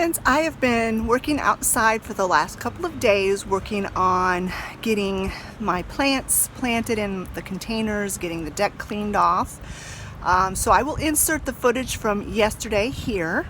friends, I have been working outside for the last couple of days, working on getting my plants planted in the containers, getting the deck cleaned off. So I will insert the footage from yesterday here.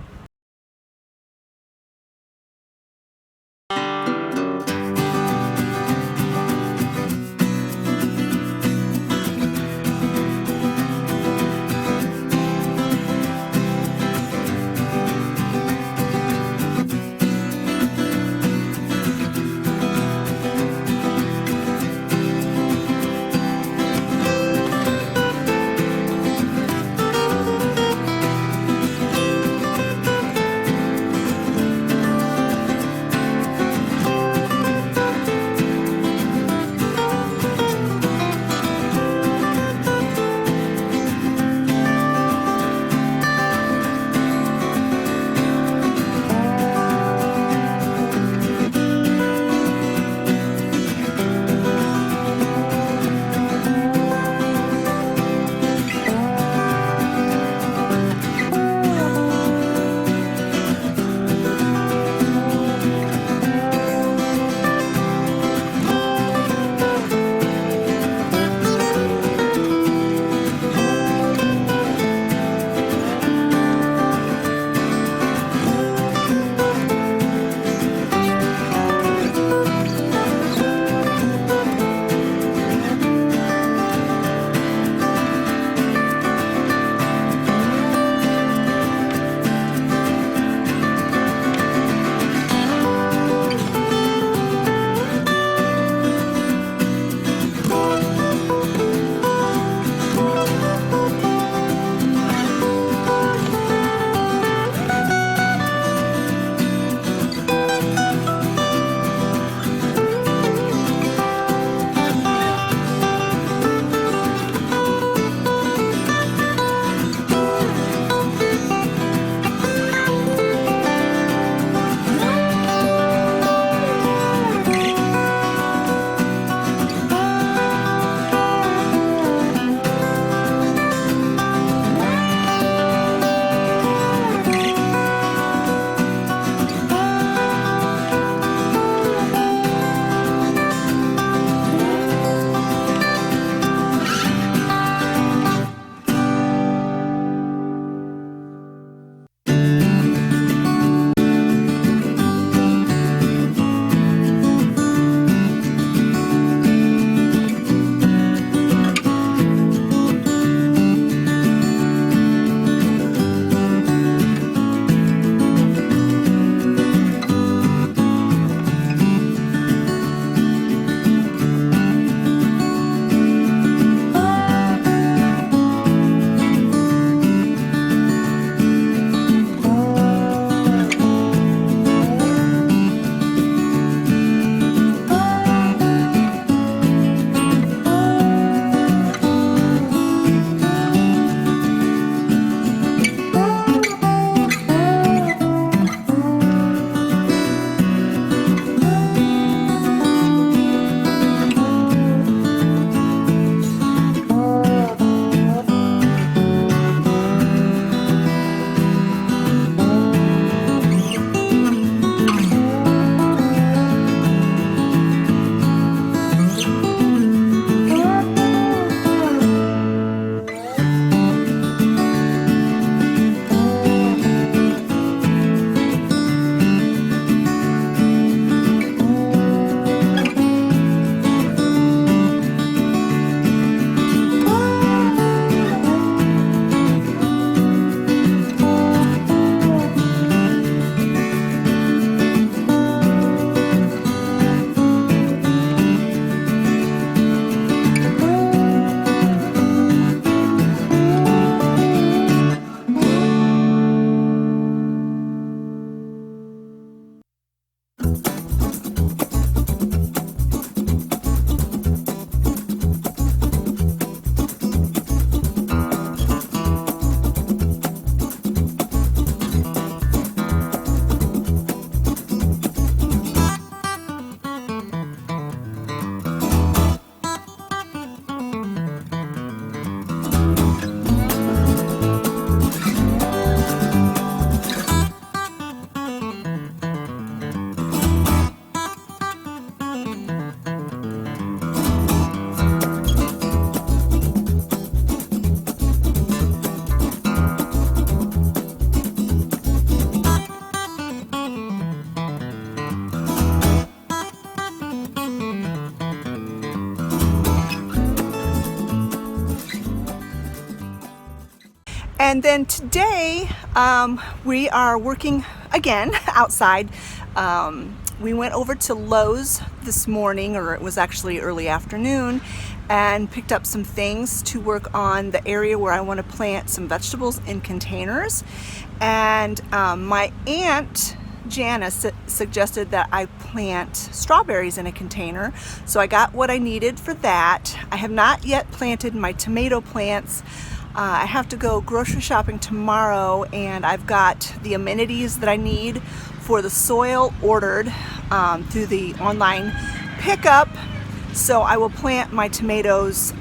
And then today we are working again outside. We went over to Lowe's this morning, or it was actually early afternoon, and picked up some things to work on the area where I want to plant some vegetables in containers. And my aunt Janice suggested that I plant strawberries in a container, so I got what I needed for that. I have not yet planted my tomato plants. I have to go grocery shopping tomorrow, and I've got the amenities that I need for the soil ordered through the online pickup. So I will plant my tomatoes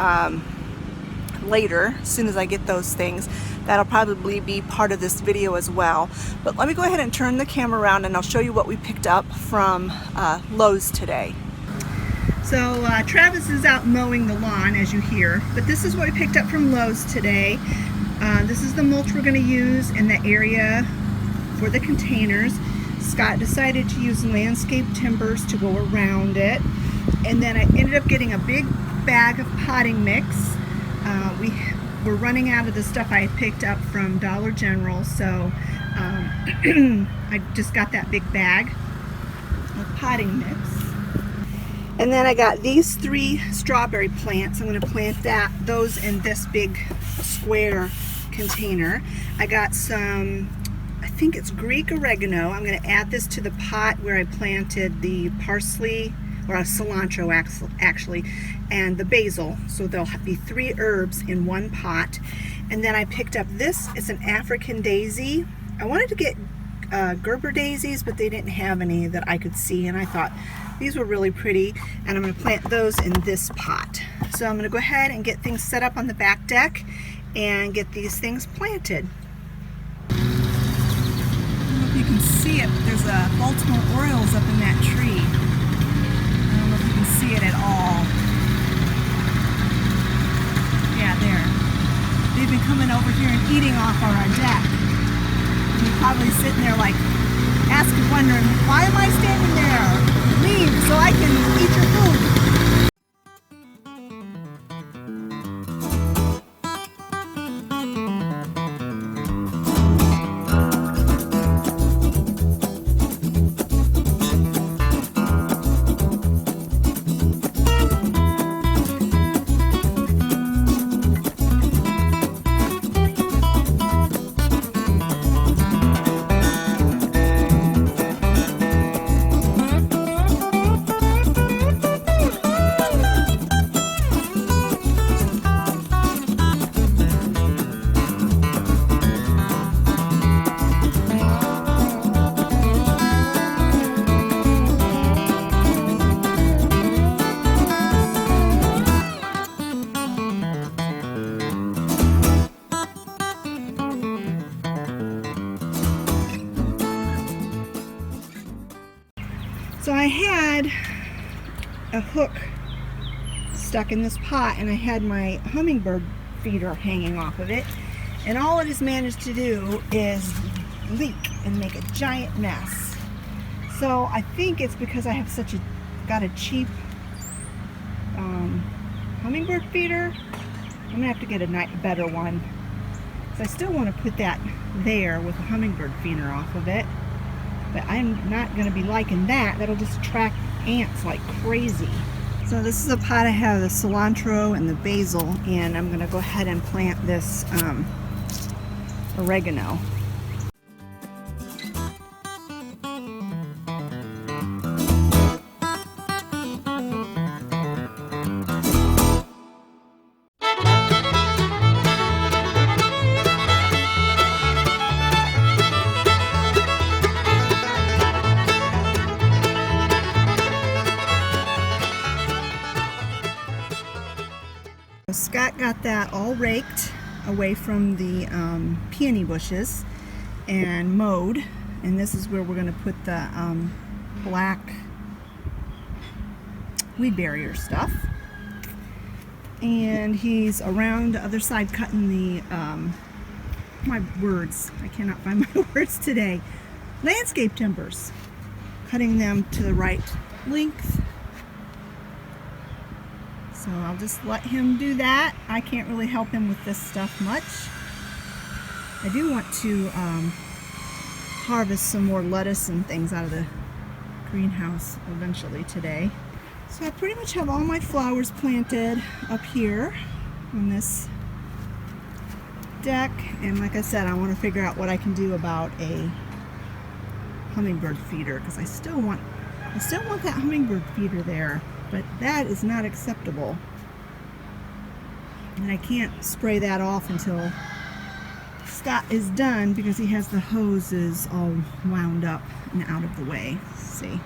later, as soon as I get those things. That'll probably be part of this video as well. But let me go ahead and turn the camera around and I'll show you what we picked up from Lowe's today. So Travis is out mowing the lawn, as you hear, but this is what we picked up from Lowe's today. This is the mulch we're going to use in the area for the containers. Scott decided to use landscape timbers to go around it, and then I ended up getting a big bag of potting mix. We're running out of the stuff I had picked up from Dollar General, so I just got that big bag of potting mix. And then I got these 3 strawberry plants. I'm going to plant those in this big square container. I got some, I think it's Greek oregano. I'm going to add this to the pot where I planted the parsley, or cilantro actually, and the basil. So there'll be 3 herbs in one pot. And then I picked up this. It's an African daisy. I wanted to get Gerbera daisies, but they didn't have any that I could see, and I thought these were really pretty, and I'm going to plant those in this pot. So I'm going to go ahead and get things set up on the back deck and get these things planted. I don't know if you can see it, but there's a Baltimore Orioles up in that tree. I don't know if you can see it at all. Yeah, there. They've been coming over here and eating off our deck. You're probably sitting there like asking, wondering, why am I standing there? Leave so I can eat your food. So I had a hook stuck in this pot, and I had my hummingbird feeder hanging off of it, and all it has managed to do is leak and make a giant mess. So I think it's because I have got a cheap hummingbird feeder. I'm gonna have to get a better one, because I still want to put that there with a hummingbird feeder off of it. But I'm not going to be liking that. That'll just attract ants like crazy. So this is a pot I have the cilantro and the basil, and I'm going to go ahead and plant this oregano. Scott got that all raked away from the peony bushes and mowed, and this is where we're going to put the black weed barrier stuff. And he's around the other side cutting the I cannot find my words today, landscape timbers, cutting them to the right length. So I'll just let him do that. I can't really help him with this stuff much. I do want to harvest some more lettuce and things out of the greenhouse eventually today. So I pretty much have all my flowers planted up here on this deck, and like I said, I want to figure out what I can do about a hummingbird feeder, because I still want that hummingbird feeder there, but that is not acceptable, and I can't spray that off until Scott is done, because he has the hoses all wound up and out of the way. Let's see.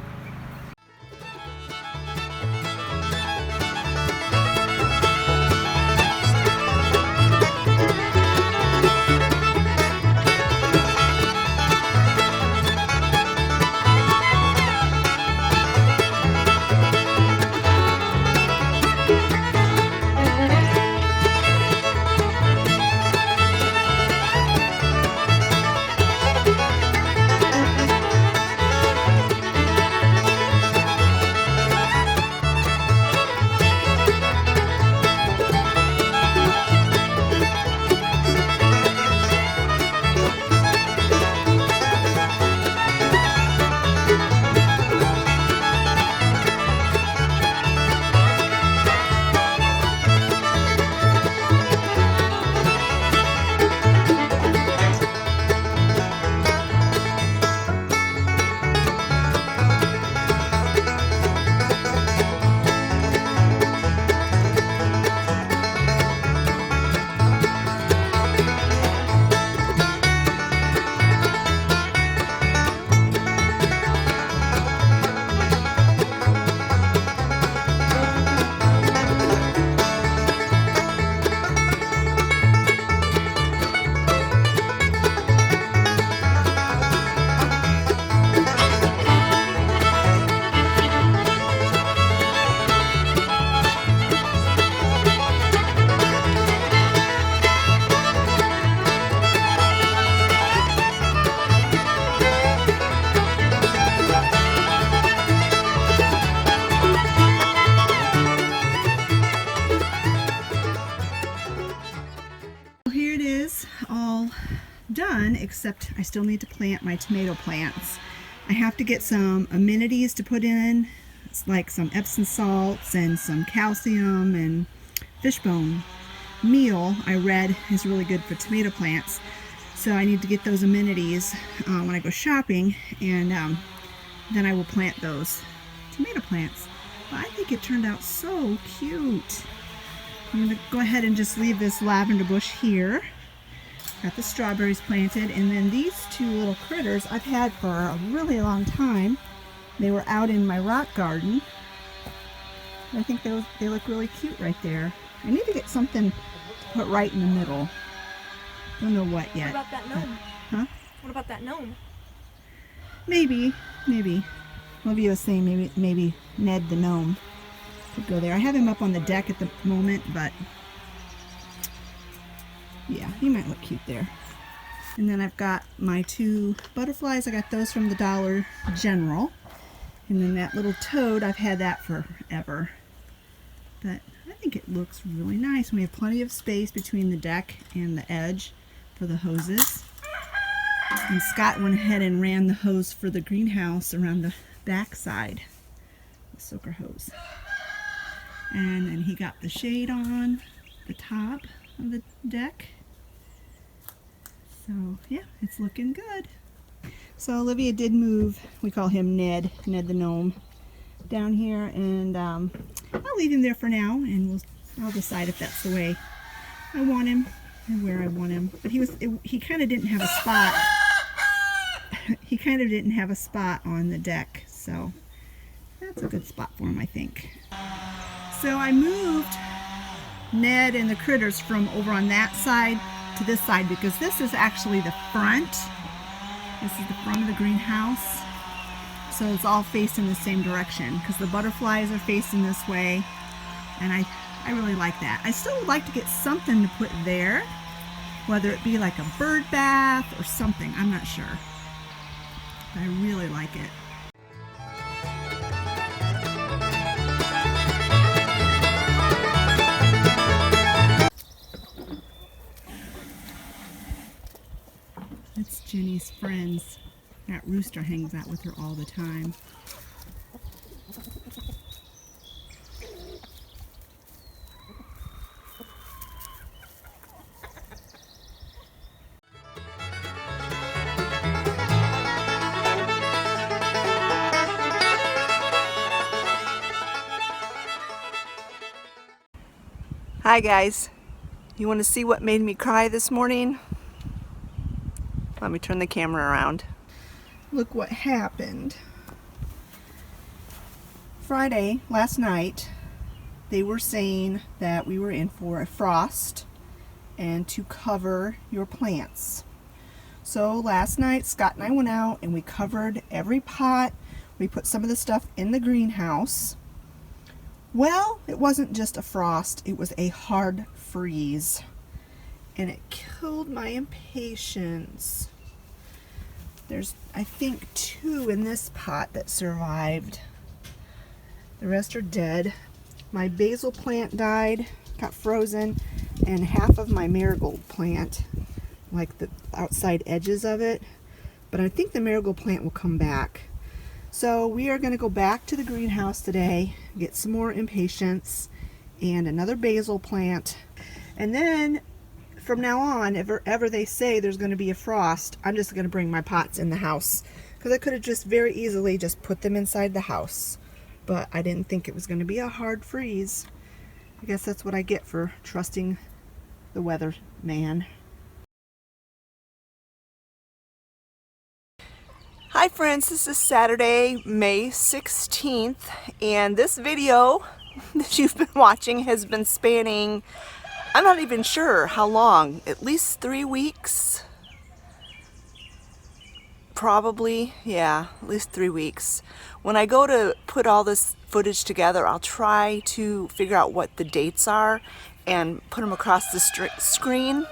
Done, except I still need to plant my tomato plants. I have to get some amenities to put in. It's like some Epsom salts and some calcium and fishbone meal. I read is really good for tomato plants, so I need to get those amenities when I go shopping, and then I will plant those tomato plants. But I think it turned out so cute. I'm going to go ahead and just leave this lavender bush here. Got the strawberries planted, and then these two little critters I've had for a really long time. They were out in my rock garden. I think they look really cute right there. I need to get something to put right in the middle. Don't know what yet. What about that gnome? Huh? What about that gnome? Maybe. Olivia was saying maybe Ned the gnome could go there. I have him up on the deck at the moment, but yeah, he might look cute there. And then I've got my two butterflies. I got those from the Dollar General. And then that little toad, I've had that forever. But I think it looks really nice. We have plenty of space between the deck and the edge for the hoses. And Scott went ahead and ran the hose for the greenhouse around the back side, the soaker hose. And then he got the shade on the top of the deck. So yeah, it's looking good. So Olivia did move, we call him Ned the gnome, down here, and I'll leave him there for now, and I'll decide if that's the way I want him and where I want him. But he kind of didn't have a spot. He kind of didn't have a spot on the deck, so that's a good spot for him, I think. So I moved Ned and the critters from over on that side to this side, because this is actually the front. This is the front of the greenhouse, so it's all facing the same direction, because the butterflies are facing this way, and I really like that. I still would like to get something to put there, whether it be like a bird bath or something, I'm not sure, but I really like it. Jenny's friends. That rooster hangs out with her all the time. Hi guys, you want to see what made me cry this morning? Let me turn the camera around. Look what happened. Friday, last night, they were saying that we were in for a frost and to cover your plants. So last night, Scott and I went out and we covered every pot. We put some of the stuff in the greenhouse. Well, it wasn't just a frost, it was a hard freeze. And it killed my impatiens. There's, I think, 2 in this pot that survived. The rest are dead. My basil plant died, got frozen, and half of my marigold plant, like the outside edges of it. But I think the marigold plant will come back. So we are going to go back to the greenhouse today, get some more impatiens and another basil plant. And then from now on, if ever they say there's going to be a frost, I'm just going to bring my pots in the house. Because I could have just very easily just put them inside the house. But I didn't think it was going to be a hard freeze. I guess that's what I get for trusting the weather man. Hi friends, this is Saturday, May 16th, and this video that you've been watching has been spanning, I'm not even sure how long, at least 3 weeks? Probably, yeah, at least 3 weeks. When I go to put all this footage together, I'll try to figure out what the dates are and put them across the screen.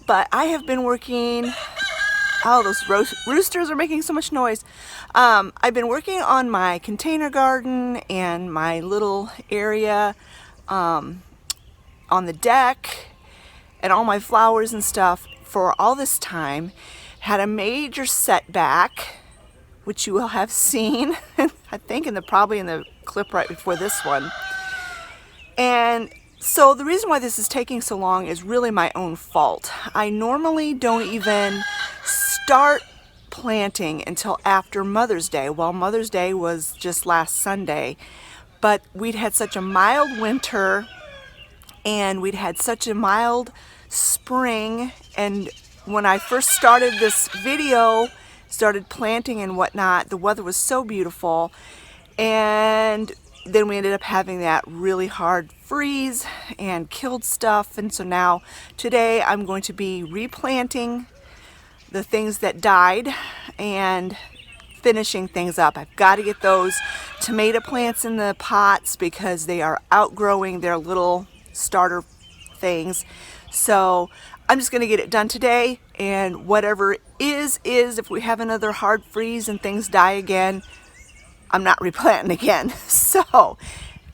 But I have been working. Oh, those roosters are making so much noise. I've been working on my container garden and my little area on the deck and all my flowers and stuff for all this time. Had a major setback, which you will have seen, I think probably in the clip right before this one. And so the reason why this is taking so long is really my own fault. I normally don't even start planting until after Mother's Day. Well, Mother's Day was just last Sunday, but we'd had such a mild winter and we'd had such a mild spring, and when I first started this video, started planting and whatnot, the weather was so beautiful, and then we ended up having that really hard freeze and killed stuff. And so now today I'm going to be replanting the things that died and finishing things up. I've got to get those tomato plants in the pots because they are outgrowing their little starter things. So I'm just going to get it done today, and whatever is, if we have another hard freeze and things die again, I'm not replanting again. So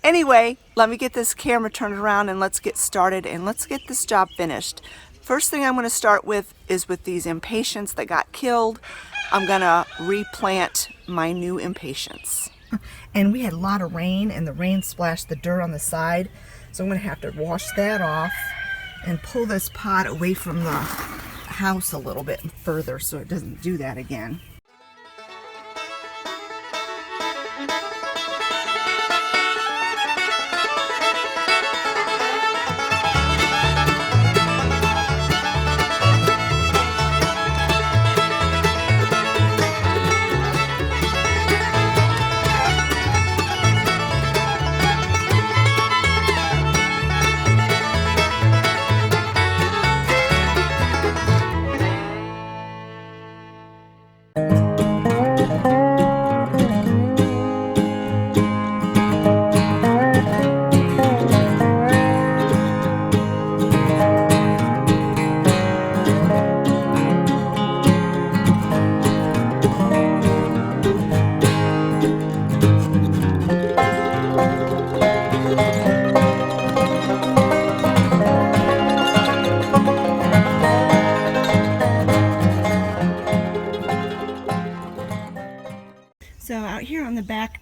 anyway, let me get this camera turned around and let's get started and let's get this job finished. First thing I'm going to start with is with these impatiens that got killed. I'm going to replant my new impatiens. And we had a lot of rain, and the rain splashed the dirt on the side. So I'm going to have to wash that off and pull this pot away from the house a little bit further so it doesn't do that again.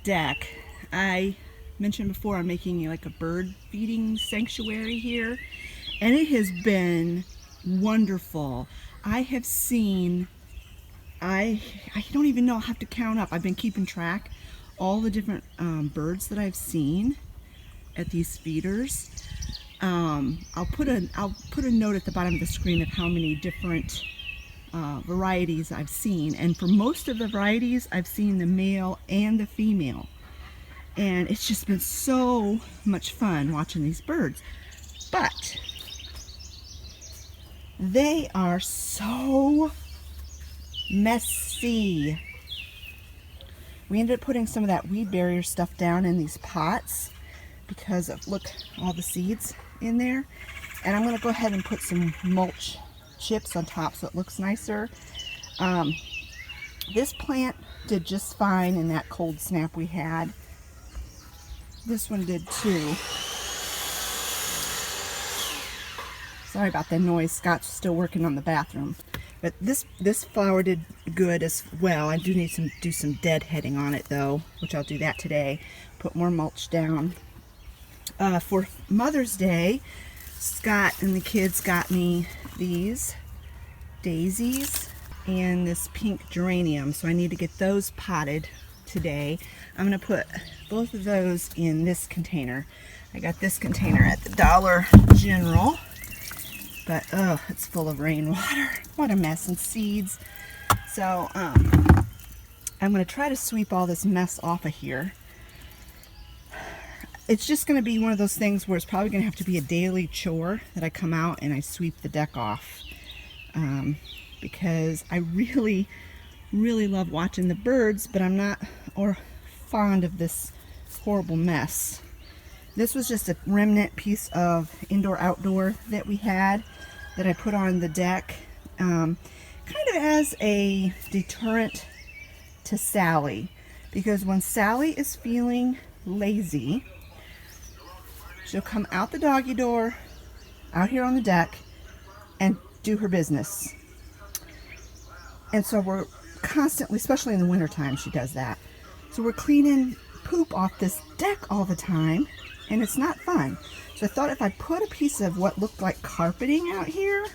deck. I mentioned before I'm making like a bird feeding sanctuary here, and it has been wonderful. I have seen, I don't even know, I'll have to count up. I've been keeping track all the different birds that I've seen at these feeders. I'll put a note at the bottom of the screen of how many different varieties I've seen, and for most of the varieties I've seen the male and the female, and it's just been so much fun watching these birds. But they are so messy. We ended up putting some of that weed barrier stuff down in these pots because of, look, all the seeds in there. And I'm going to go ahead and put some mulch chips on top so it looks nicer. This plant did just fine in that cold snap we had. This one did too. Sorry about the noise. Scott's still working on the bathroom. But this flower did good as well. I do need to do some deadheading on it though, which I'll do that today. Put more mulch down. For Mother's Day, Scott and the kids got me these daisies and this pink geranium, so I need to get those potted today. I'm going to put both of those in this container. I got this container at the Dollar General, but oh, it's full of rainwater. What a mess, and seeds. So I'm going to try to sweep all this mess off of here. It's just going to be one of those things where it's probably going to have to be a daily chore that I come out and I sweep the deck off, because I really love watching the birds, but I'm not fond of this horrible mess. This was just a remnant piece of indoor-outdoor that we had that I put on the deck, kind of as a deterrent to Sally, because when Sally is feeling lazy, she'll come out the doggy door, out here on the deck, and do her business. And so we're constantly, especially in the wintertime, she does that. So we're cleaning poop off this deck all the time, and it's not fun. So I thought if I put a piece of what looked like carpeting out here,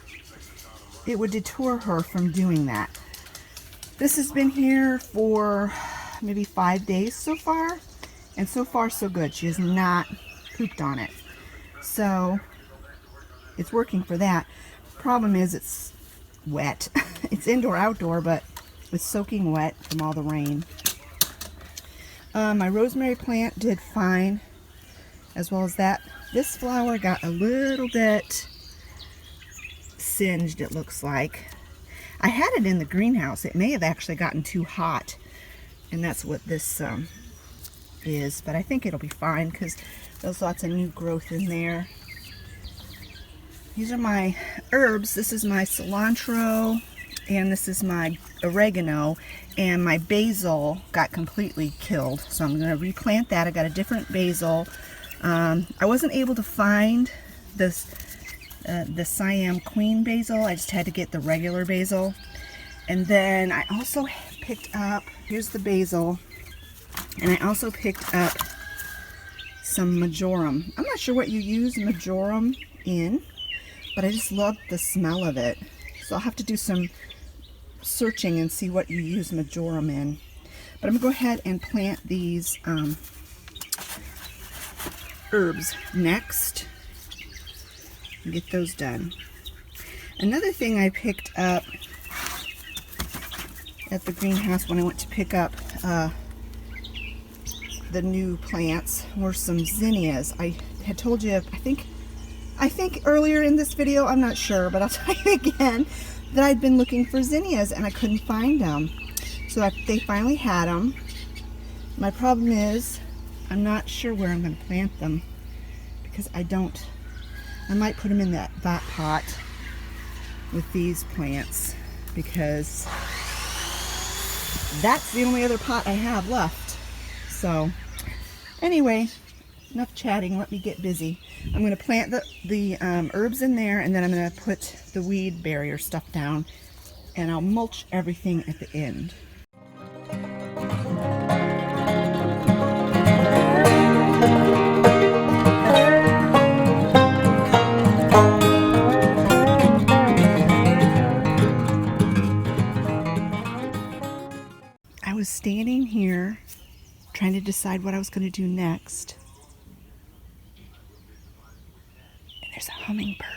it would deter her from doing that. This has been here for maybe 5 days so far, and so far so good. She has not pooped on it, so it's working for that. Problem is it's wet. It's indoor outdoor, but it's soaking wet from all the rain. My rosemary plant did fine, as well as that. This flower got a little bit singed, it looks like. I had it in the greenhouse. It may have actually gotten too hot, and that's what this is, but I think it'll be fine because there's lots of new growth in there. These are my herbs. This is my cilantro, and this is my oregano, and my basil got completely killed, so I'm going to replant that. I got a different basil. I wasn't able to find this the Siam Queen basil. I just had to get the regular basil. And then I also picked up, here's the basil, and I also picked up some marjoram. I'm not sure what you use marjoram in, but I just love the smell of it. So I'll have to do some searching and see what you use marjoram in. But I'm going to go ahead and plant these herbs next and get those done. Another thing I picked up at the greenhouse when I went to pick up the new plants were some zinnias. I had told you, I think earlier in this video, I'm not sure, but I'll tell you again, that I'd been looking for zinnias and I couldn't find them. So they finally had them. My problem is I'm not sure where I'm going to plant them, because I might put them in that pot with these plants, because that's the only other pot I have left. So anyway, enough chatting, let me get busy. I'm going to plant the herbs in there, and then I'm going to put the weed barrier stuff down, and I'll mulch everything at the end. standing here trying to decide what I was going to do next. And there's a hummingbird.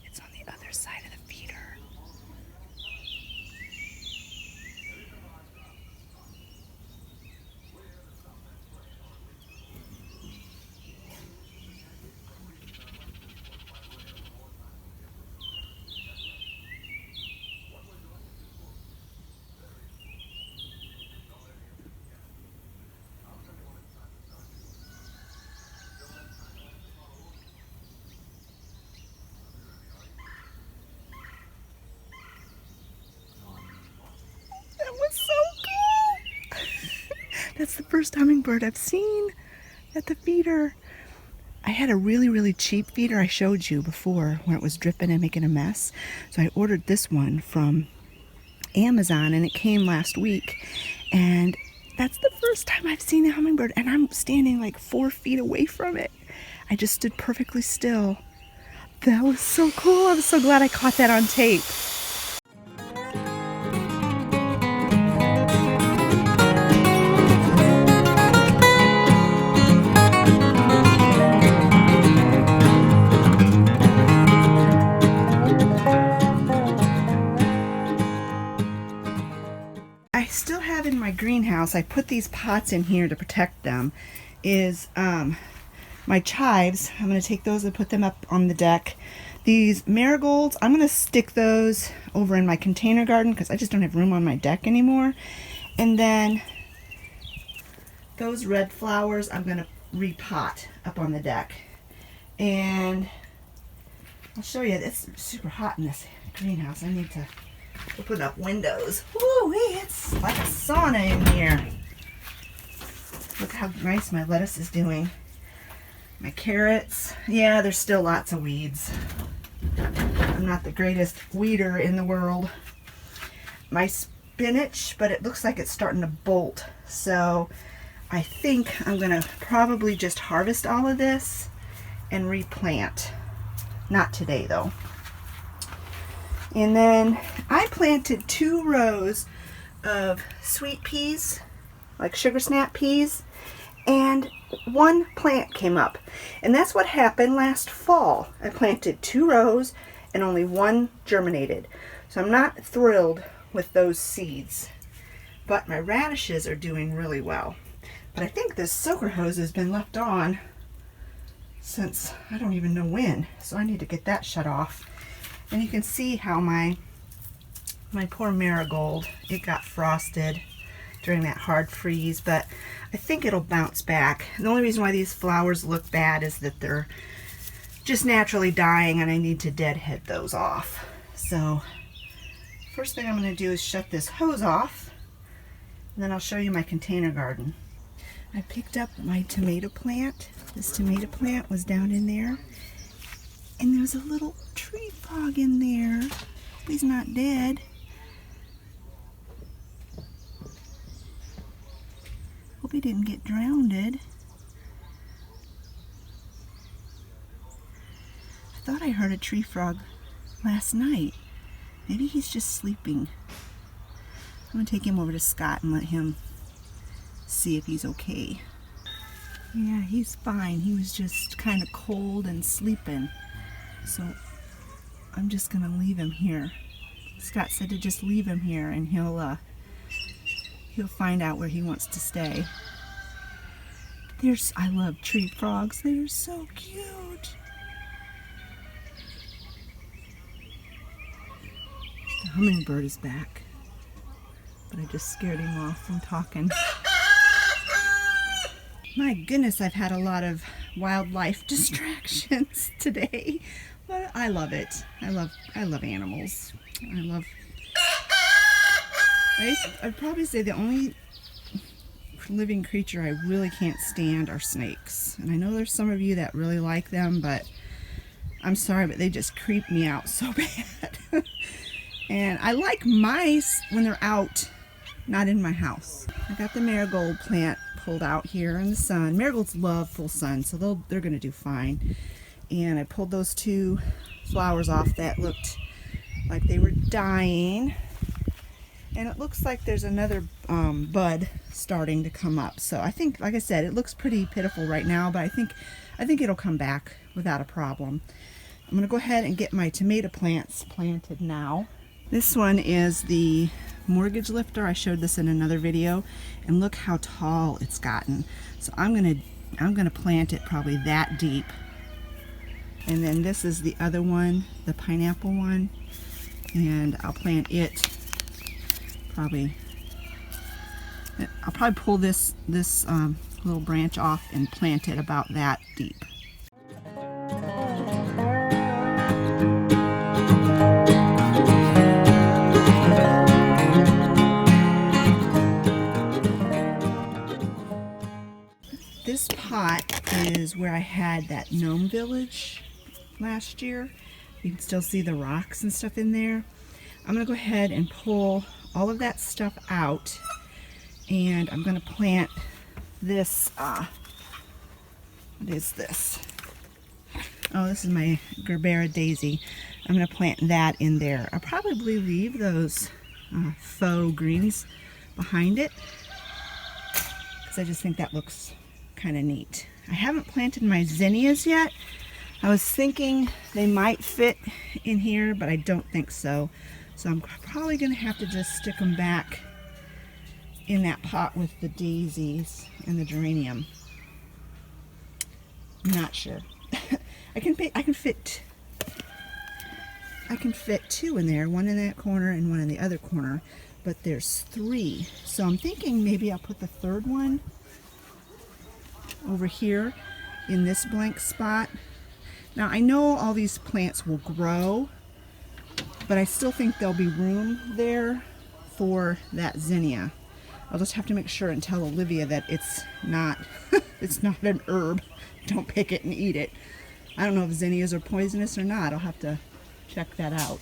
It's on the other side of the feeder. That was so cool! That's the first hummingbird I've seen at the feeder. I had a really cheap feeder I showed you before where it was dripping and making a mess. So I ordered this one from Amazon and it came last week. And that's the first time I've seen a hummingbird, and I'm standing like 4 feet away from it. I just stood perfectly still. That was so cool. I'm so glad I caught that on tape. I still have in my greenhouse, I put these pots in here to protect them, is my chives. I'm going to take those and put them up on the deck. These marigolds, I'm going to stick those over in my container garden because I just don't have room on my deck anymore. And then those red flowers I'm going to repot up on the deck. And I'll show you, it's super hot in this greenhouse. I need to open up windows. Woo, it's like a sauna in here. Look how nice my lettuce is doing. My carrots, yeah, there's still lots of weeds. I'm not the greatest weeder in the world. My spinach, but it looks like it's starting to bolt. So I think I'm gonna probably just harvest all of this and replant. Not today though. And then I planted 2 rows of sweet peas, like sugar snap peas, and 1 plant came up. And that's what happened last fall. I planted 2 rows and only 1 germinated. So I'm not thrilled with those seeds. But my radishes are doing really well. But I think this soaker hose has been left on since I don't even know when. So I need to get that shut off. And you can see how my poor marigold, it got frosted during that hard freeze, but I think it'll bounce back. The only reason why these flowers look bad is that they're just naturally dying and I need to deadhead those off. So first thing I'm going to do is shut this hose off, and then I'll show you my container garden. I picked up my tomato plant. This tomato plant was down in there. And there's a little tree frog in there. Hope he's not dead. Hope he didn't get drowned. I thought I heard a tree frog last night. Maybe he's just sleeping. I'm going to take him over to Scott and let him see if he's okay. Yeah, he's fine. He was just kind of cold and sleeping. So I'm just gonna leave him here. Scott said to just leave him here and he'll find out where he wants to stay. I love tree frogs. They're so cute. The hummingbird is back, but I just scared him off from talking. My goodness, I've had a lot of wildlife distractions today. But I love it. I love animals. I'd probably say the only living creature I really can't stand are snakes. And I know there's some of you that really like them, but I'm sorry, but they just creep me out so bad. And I like mice when they're out, not in my house. I got the marigold plant pulled out here in the sun. Marigolds love full sun, so they're going to do fine. And I pulled those two flowers off that looked like they were dying. And it looks like there's another bud starting to come up. So I think, like I said, it looks pretty pitiful right now, but I think it'll come back without a problem. I'm going to go ahead and get my tomato plants planted now. This one is the mortgage lifter. I showed this in another video, and look how tall it's gotten. So I'm gonna plant it probably that deep. And then this is the other one, the pineapple one, and I'll plant it probably. I'll probably pull this little branch off and plant it about that deep. This pot is where I had that gnome village last year. You can still see the rocks and stuff in there. I'm going to go ahead and pull all of that stuff out, and I'm going to plant this, what is this? Oh, this is my Gerbera Daisy. I'm going to plant that in there. I'll probably leave those faux greens behind it, because I just think that looks kind of neat. I haven't planted my zinnias yet. I was thinking they might fit in here, but I don't think so. So I'm probably going to have to just stick them back in that pot with the daisies and the geranium. I'm not sure. I can fit two in there, one in that corner and one in the other corner, but there's three. So I'm thinking maybe I'll put the third one over here in this blank spot. Now I know all these plants will grow, but I still think there'll be room there for that zinnia. I'll just have to make sure and tell Olivia that it's not it's not an herb. Don't pick it and eat it. I don't know if zinnias are poisonous or not. I'll have to check that out.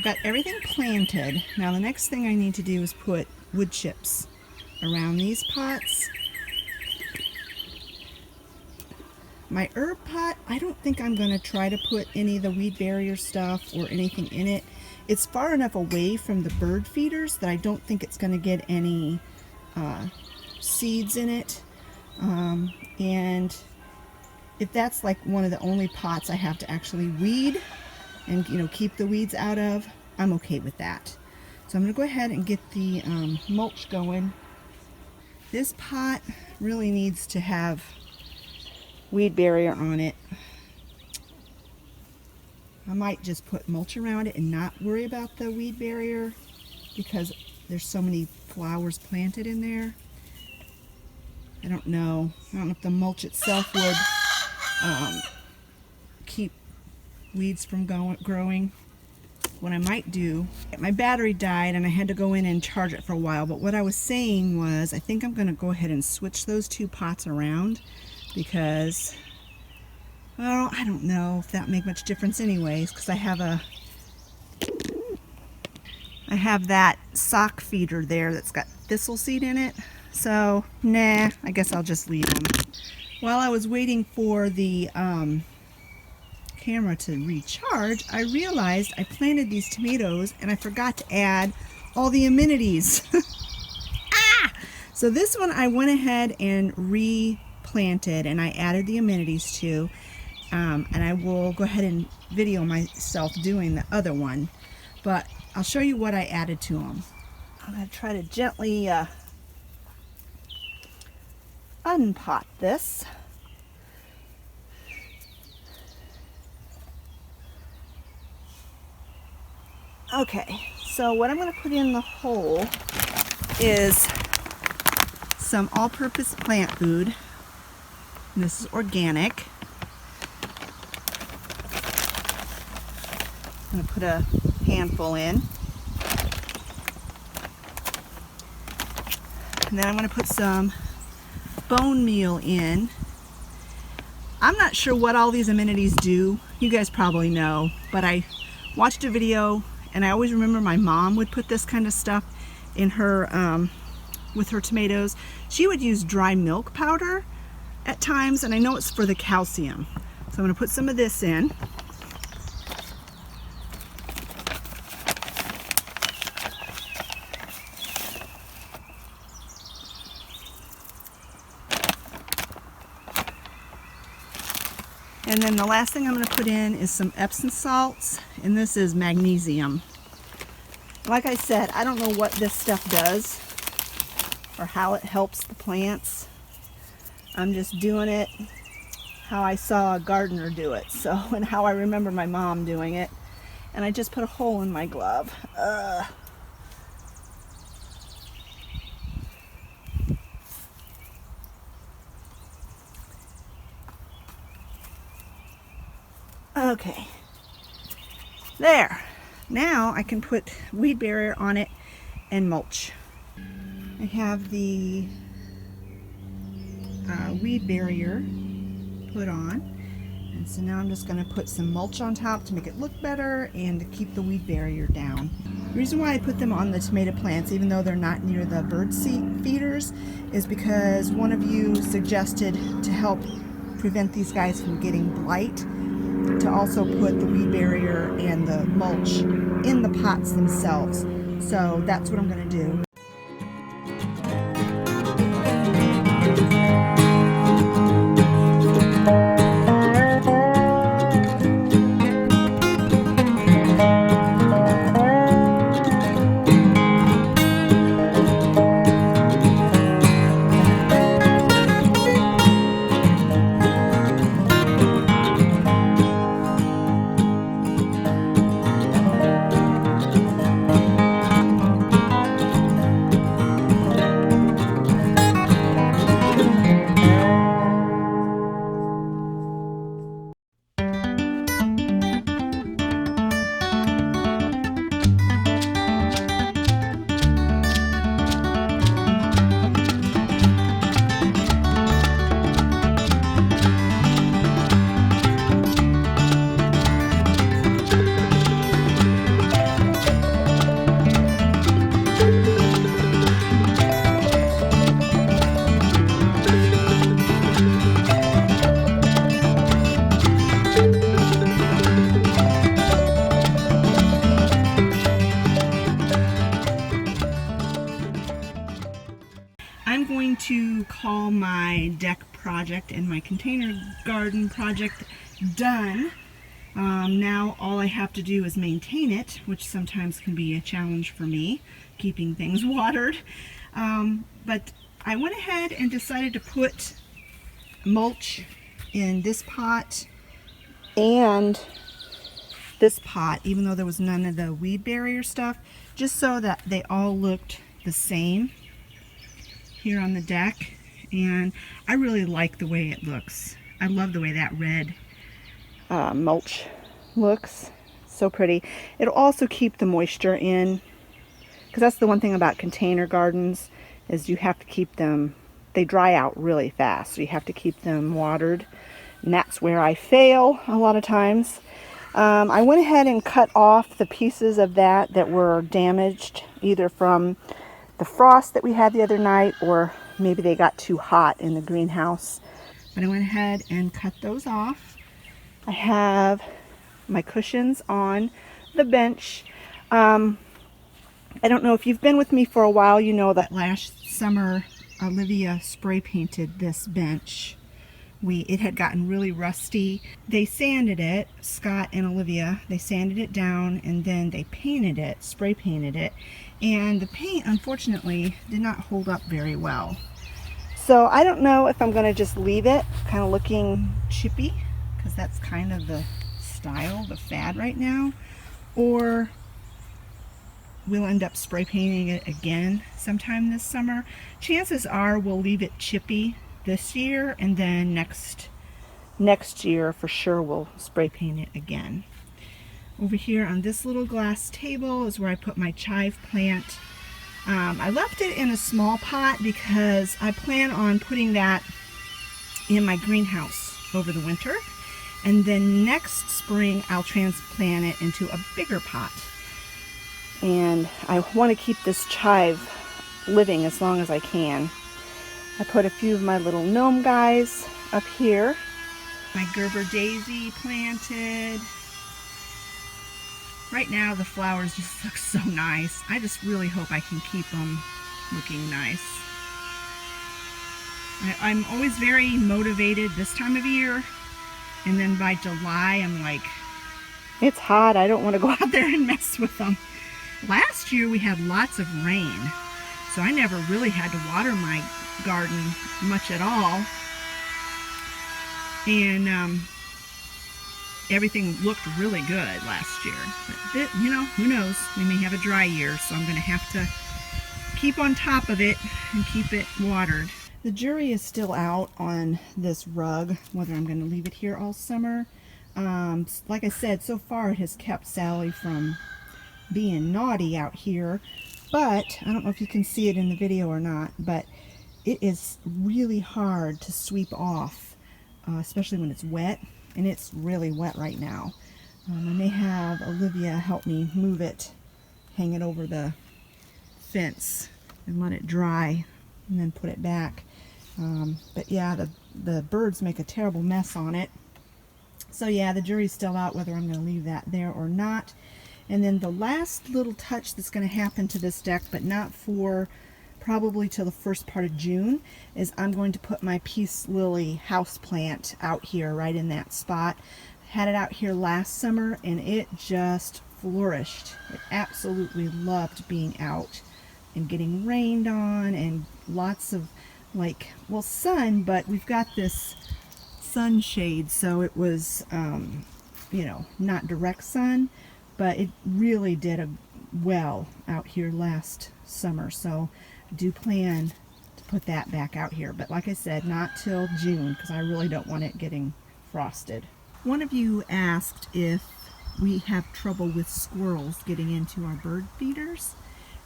Got everything planted. Now the next thing I need to do is put wood chips around these pots. My herb pot, I don't think I'm going to try to put any of the weed barrier stuff or anything in it. It's far enough away from the bird feeders that I don't think it's going to get any seeds in it. And if that's like one of the only pots I have to actually weed and, you know, keep the weeds out of, I'm okay with that. So I'm going to go ahead and get the mulch going. This pot really needs to have weed barrier on it. I might just put mulch around it and not worry about the weed barrier because there's so many flowers planted in there. I don't know if the mulch itself would keep weeds from growing. What I might do, my battery died and I had to go in and charge it for a while, but what I was saying was I think I'm going to go ahead and switch those two pots around because, well, I don't know if that make much difference anyways, because I have that sock feeder there that's got thistle seed in it, so nah, I guess I'll just leave them. While I was waiting for the camera to recharge, I realized I planted these tomatoes and I forgot to add all the amenities. So this one I went ahead and replanted and I added the amenities to, and I will go ahead and video myself doing the other one, but I'll show you what I added to them. I'm going to try to gently unpot this. Okay, so what I'm going to put in the hole is some all-purpose plant food. And this is organic. I'm going to put a handful in. And then I'm going to put some bone meal in. I'm not sure what all these amenities do. You guys probably know, but I watched a video and I always remember my mom would put this kind of stuff in her, with her tomatoes. She would use dry milk powder at times, and I know it's for the calcium. So I'm going to put some of this in. And then the last thing I'm going to put in is some Epsom salts, and this is magnesium. Like I said, I don't know what this stuff does or how it helps the plants. I'm just doing it how I saw a gardener do it, and how I remember my mom doing it. And I just put a hole in my glove. Okay, there. Now I can put weed barrier on it and mulch. I have the weed barrier put on, and so now I'm just going to put some mulch on top to make it look better and to keep the weed barrier down. The reason why I put them on the tomato plants, even though they're not near the bird seed feeders, is because one of you suggested, to help prevent these guys from getting blight, to also put the weed barrier and the mulch in the pots themselves. So that's what I'm going to do. I'm going to call my deck project and my container garden project done. Now all I have to do is maintain it, which sometimes can be a challenge for me, keeping things watered. But I went ahead and decided to put mulch in this pot and this pot, even though there was none of the weed barrier stuff, just so that they all looked the same here on the deck. And I really like the way it looks. I love the way that red mulch looks. So pretty. It'll also keep the moisture in, because that's the one thing about container gardens, is you have to keep them, they dry out really fast, so you have to keep them watered, and that's where I fail a lot of times. I went ahead and cut off the pieces of that were damaged, either from the frost that we had the other night, or maybe they got too hot in the greenhouse. But I went ahead and cut those off. I have my cushions on the bench. I don't know if you've been with me for a while, you know that last summer Olivia spray painted this bench. It had gotten really rusty. They sanded it, Scott and Olivia, they sanded it down, and then they painted it, spray painted it. And the paint, unfortunately, did not hold up very well. So I don't know if I'm going to just leave it kind of looking chippy, because that's kind of the style, the fad right now, or we'll end up spray painting it again sometime this summer. Chances are we'll leave it chippy this year, and then next year for sure we'll spray paint it again. Over here on this little glass table is where I put my chive plant. I left it in a small pot because I plan on putting that in my greenhouse over the winter, and then next spring I'll transplant it into a bigger pot. And I want to keep this chive living as long as I can. I put a few of my little gnome guys up here. My Gerbera Daisy planted. Right now the flowers just look so nice. I just really hope I can keep them looking nice. I'm always very motivated this time of year, and then by July I'm like, it's hot, I don't want to go out there and mess with them. Last year we had lots of rain, so I never really had to water my garden much at all, and everything looked really good last year. But you know, who knows, we may have a dry year, so I'm going to have to keep on top of it and keep it watered. The jury is still out on this rug, whether I'm going to leave it here all summer. Like I said, so far it has kept Sally from being naughty out here, but I don't know if you can see it in the video or not, but it is really hard to sweep off, especially when it's wet, and it's really wet right now. I may have Olivia help me move it, hang it over the fence and let it dry, and then put it back. But yeah, the birds make a terrible mess on it. So yeah, the jury's still out whether I'm going to leave that there or not. And then the last little touch that's going to happen to this deck, but not for probably till the first part of June, is I'm going to put my peace lily house plant out here right in that spot. Had it out here last summer and it just flourished. It absolutely loved being out and getting rained on, and lots of sun, but we've got this sunshade, so it was you know, not direct sun, but it really did well out here last summer. So I do plan to put that back out here, but like I said, not till June, because I really don't want it getting frosted. One of you asked if we have trouble with squirrels getting into our bird feeders,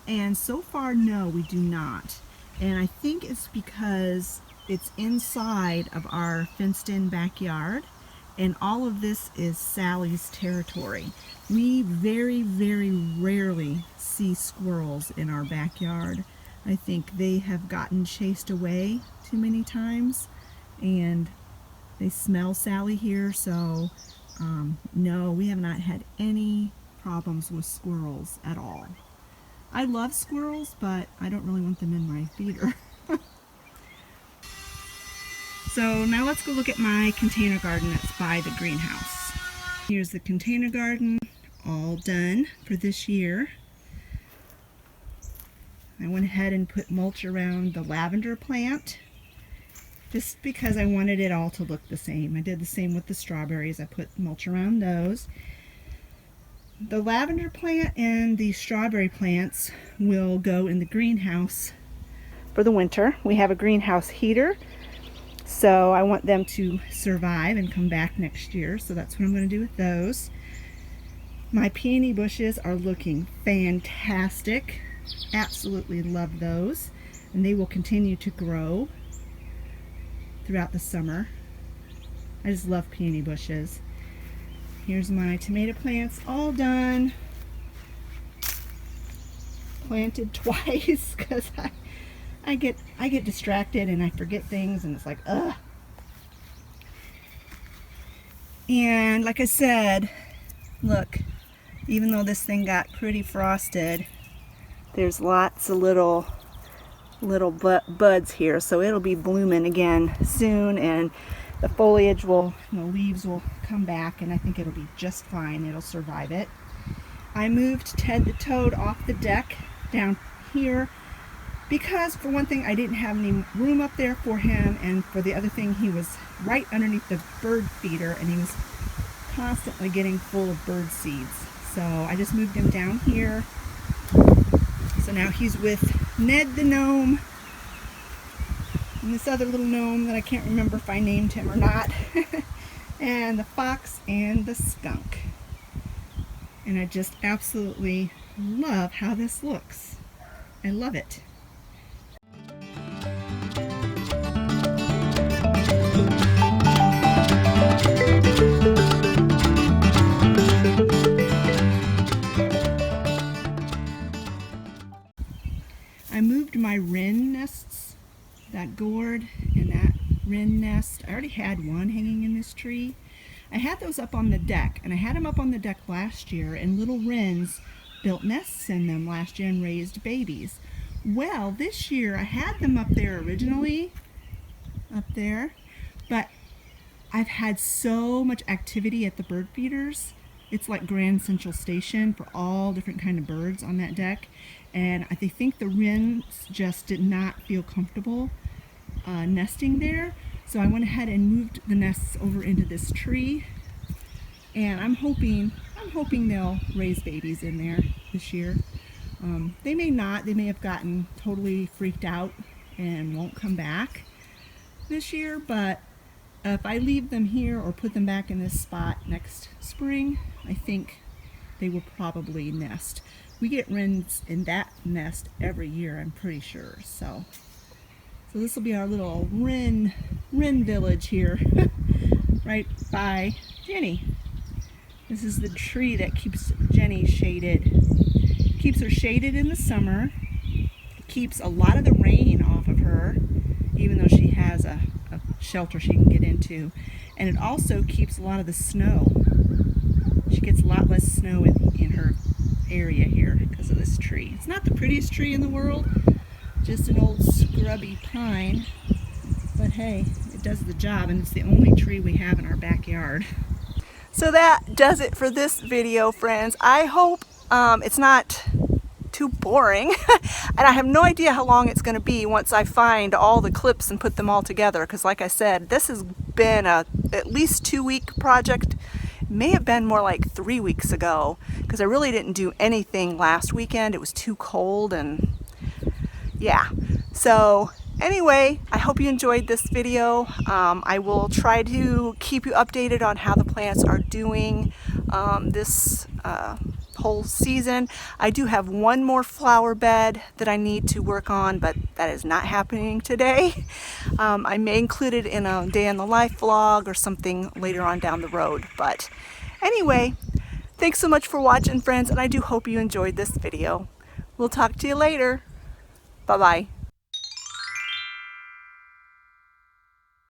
and so far no, we do not. And I think it's because it's inside of our fenced-in backyard, and all of this is Sally's territory. We very, very rarely see squirrels in our backyard. I think they have gotten chased away too many times, and they smell Sally here, so no, we have not had any problems with squirrels at all. I love squirrels, but I don't really want them in my feeder. So now let's go look at my container garden that's by the greenhouse. Here's the container garden, all done for this year. I went ahead and put mulch around the lavender plant, just because I wanted it all to look the same. I did the same with the strawberries. I put mulch around those. The lavender plant and the strawberry plants will go in the greenhouse for the winter. We have a greenhouse heater, so I want them to survive and come back next year, so that's what I'm going to do with those. My peony bushes are looking fantastic. Absolutely love those, and they will continue to grow throughout the summer. I just love peony bushes. Here's my tomato plants, all done. Planted twice because I get distracted and I forget things, and it's like, ugh. And like I said, look, even though this thing got pretty frosted, there's lots of little buds here, so it'll be blooming again soon, and the foliage will, the leaves will come back, and I think it'll be just fine. It'll survive it. I moved Ted the Toad off the deck down here because, for one thing, I didn't have any room up there for him, and for the other thing, he was right underneath the bird feeder, and he was constantly getting full of bird seeds. So I just moved him down here. So now he's with Ned the gnome and this other little gnome that I can't remember if I named him or not. And the fox and the skunk. And I just absolutely love how this looks. I love it. I moved my wren nests, that gourd and that wren nest. I already had one hanging in this tree. I had those up on the deck, and I had them up on the deck last year, and little wrens built nests in them last year and raised babies. Well, this year I had them up there originally, up there, but I've had so much activity at the bird feeders. It's like Grand Central Station for all different kind of birds on that deck, and I think the wrens just did not feel comfortable nesting there. So I went ahead and moved the nests over into this tree, and I'm hoping they'll raise babies in there this year. They may not. They may have gotten totally freaked out and won't come back this year, but if I leave them here or put them back in this spot next spring, I think they will probably nest. We get wrens in that nest every year, I'm pretty sure. So this will be our little wren village here, right by Jenny. This is the tree that keeps Jenny shaded. Keeps her shaded in the summer. It keeps a lot of the rain off of her, even though she has a shelter she can get into. And it also keeps a lot of the snow. She gets a lot less snow in her area here because of this tree. It's not the prettiest tree in the world, just an old scrubby pine, but hey, it does the job, and it's the only tree we have in our backyard. So that does it for this video, friends. I hope it's not too boring, and I have no idea how long it's going to be once I find all the clips and put them all together, because like I said, this has been a at least 2-week project. It may have been more like 3 weeks ago, because I really didn't do anything last weekend. It was too cold, and yeah. So anyway, I hope you enjoyed this video. I will try to keep you updated on how the plants are doing this whole season. I do have one more flower bed that I need to work on, but that is not happening today. I may include it in a day in the life vlog or something later on down the road. But anyway, thanks so much for watching, friends, and I do hope you enjoyed this video. We'll talk to you later. Bye-bye.